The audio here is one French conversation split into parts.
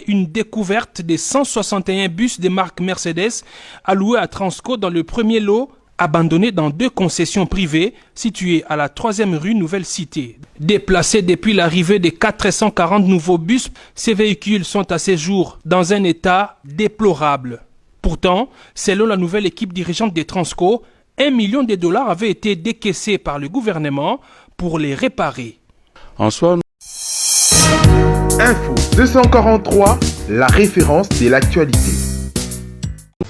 Une découverte des 161 bus de marque Mercedes alloués à Transco dans le premier lot, abandonnés dans 2 concessions privées situées à la 3e rue Nouvelle Cité. Déplacés depuis l'arrivée des 440 nouveaux bus, ces véhicules sont à ce jour dans un état déplorable. Pourtant, selon la nouvelle équipe dirigeante des Transco, $1 million avaient été décaissés par le gouvernement pour les réparer. En soi, Info 243, la référence de l'actualité.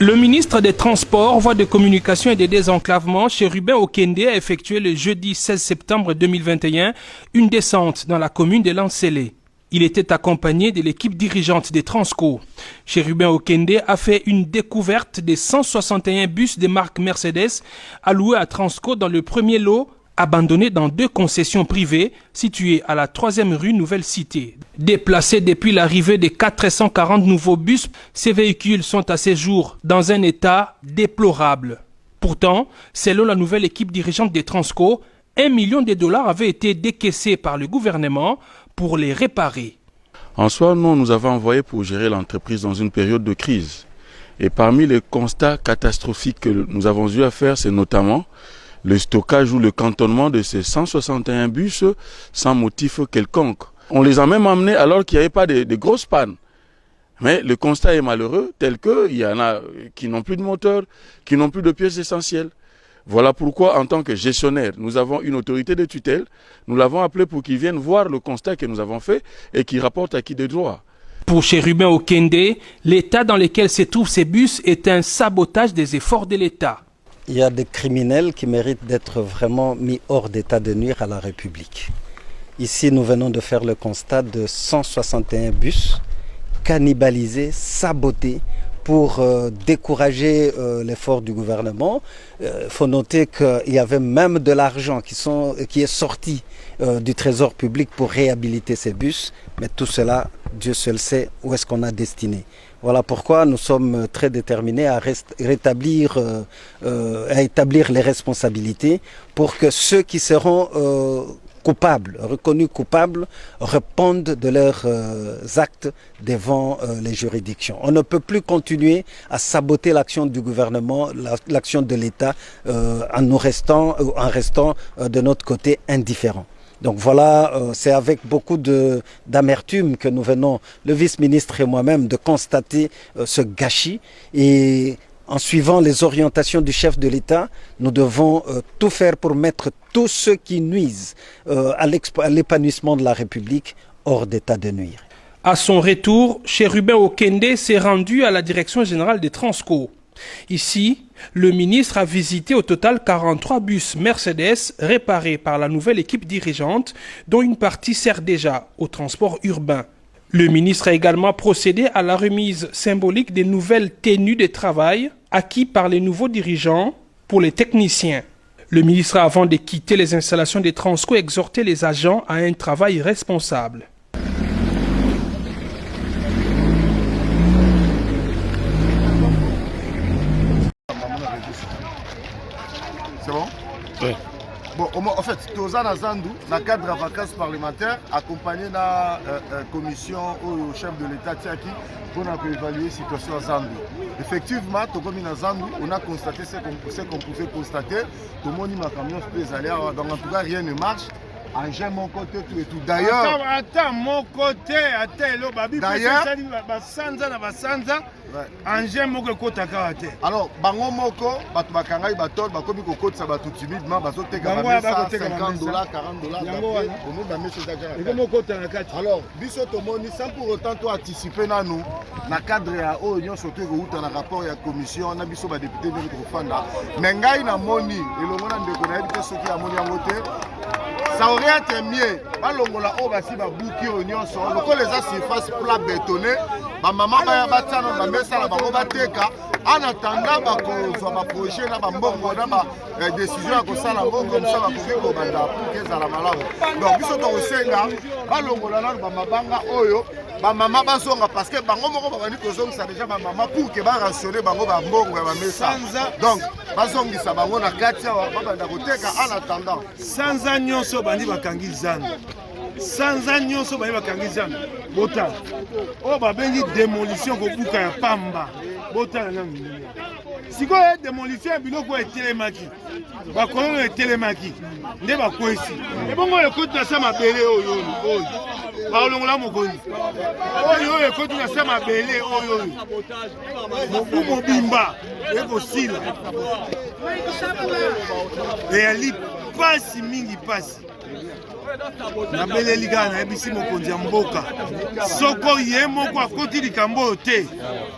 Le ministre des Transports, Voies de communication et des désenclavements, Chérubin Okende, a effectué le jeudi 16 septembre 2021 une descente dans la commune de Lancelé. Il était accompagné de l'équipe dirigeante des Transco. Chérubin Okende a fait une découverte des 161 bus de marque Mercedes alloués à Transco dans le premier lot, abandonnés dans 2 concessions privées situées à la 3e rue Nouvelle Cité. Déplacés depuis l'arrivée des 440 nouveaux bus, ces véhicules sont à ce jour dans un état déplorable. Pourtant, selon la nouvelle équipe dirigeante des Transco, $1 million avaient été décaissés par le gouvernement pour les réparer. En soi, nous avons envoyé pour gérer l'entreprise dans une période de crise. Et parmi les constats catastrophiques que nous avons eu à faire, c'est notamment le stockage ou le cantonnement de ces 161 bus sans motif quelconque. On les a même emmenés alors qu'il n'y avait pas de grosses pannes. Mais le constat est malheureux, tel qu'il y en a qui n'ont plus de moteur, qui n'ont plus de pièces essentielles. Voilà pourquoi, en tant que gestionnaire, nous avons une autorité de tutelle. Nous l'avons appelé pour qu'il vienne voir le constat que nous avons fait et qu'il rapporte à qui de droit. Pour Chérubin Okende, l'état dans lequel se trouvent ces bus est un sabotage des efforts de l'État. Il y a des criminels qui méritent d'être vraiment mis hors d'état de nuire à la République. Ici, nous venons de faire le constat de 161 bus cannibalisés, sabotés pour décourager l'effort du gouvernement. Il faut noter qu'il y avait même de l'argent qui est sorti du trésor public pour réhabiliter ces bus. Mais tout cela, Dieu seul sait où est-ce qu'on a destiné. Voilà pourquoi nous sommes très déterminés à établir les responsabilités pour que ceux qui seront reconnus coupables, répondent de leurs actes devant les juridictions. On ne peut plus continuer à saboter l'action du gouvernement, l'action de l'État, en restant de notre côté indifférents. Donc voilà, c'est avec beaucoup d'amertume que nous venons, le vice-ministre et moi-même, de constater ce gâchis. Et en suivant les orientations du chef de l'État, nous devons tout faire pour mettre tous ceux qui nuisent à l'épanouissement de la République hors d'état de nuire. À son retour, Chérubin Okende s'est rendu à la direction générale des Transco. Ici, le ministre a visité au total 43 bus Mercedes réparés par la nouvelle équipe dirigeante, dont une partie sert déjà au transport urbain. Le ministre a également procédé à la remise symbolique des nouvelles tenues de travail acquises par les nouveaux dirigeants pour les techniciens. Le ministre a, avant de quitter les installations des Transco, exhorté les agents à un travail responsable. C'est bon? Oui. Bon, en fait, Toza Nazandu, dans le cadre de la vacances parlementaires, accompagné de la commission au chef de l'État Tiaki pour évaluer la situation à Zandu. Effectivement, on a constaté ce qu'on pouvait constater. Tout le monde a camion donc en tout cas, rien ne marche. Angers, mon côté, tout et tout. D'ailleurs, attends, mon côté, d'ailleurs, Angers, mon côté, alors, bango moko, batu bakangai batol, bakomi kokoti sa batu timidement, bazoteka ba $50, $40, alors, biso tomoni, sans pour autant toi anticiper na nous, na cadre ya oyo surtout que na rapport ya commission, na biso ba député de Fanda, mais ngai na moni, elongo na ndeko na yebite soki ya moni yango te. Ça aurait été mieux. Balongola obasi ba bouki oignon so. Loko les a surface plat bétonné. Ba maman ba batana ba mesa la ba bateka. En attendant ba ko ba projet na ba mbongo na ba décision ya ko sala mbongo comme ça ba ko banda pour que ça la malamu. Donc biso to senga balongola na ba mabanga oyo ba maman bazonga parce que bango moko ba bani kozonga ça déjà ba maman pour que ba rationner bango ba mbongo ya ba mesa. Donc bazongisa bango na kati ya ba banda koteka en attendant Sanza nyonso bandi bakangi zana. sans nyonso baye bakangi zamba botala oyo babengi démolition kobuka ya pamba botala na mingi sikoyo démolition ya biloko etelemaki bakolono etelemaki nde bakwesi ebongo ekoti na sa mabele oyo baolongola mokonzi oyo ekoti na sa mabele oyo mobu mobimba ekosila eyali pasi mingi pasi nabeleli kaka nayebisi mokonzi ya mboka soko ye moko akoti likambo oyo te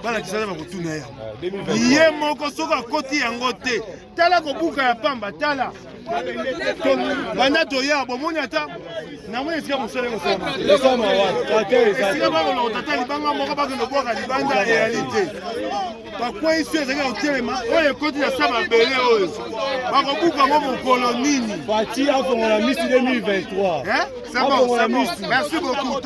balakisa bakotuna yango ye moko soko akoti yango te tala kobuka ya pamba tala banda toya bomoni ata namoni esika mosala esika bakolokota ta libanga moko bakende bwaka libanda eyali te bakwei so ezalaki kotelema oyo ekoti na sa mabele oyo bakobuka ngo mokolo nini Fati afongola Miss 2023. C'est bon, merci beaucoup.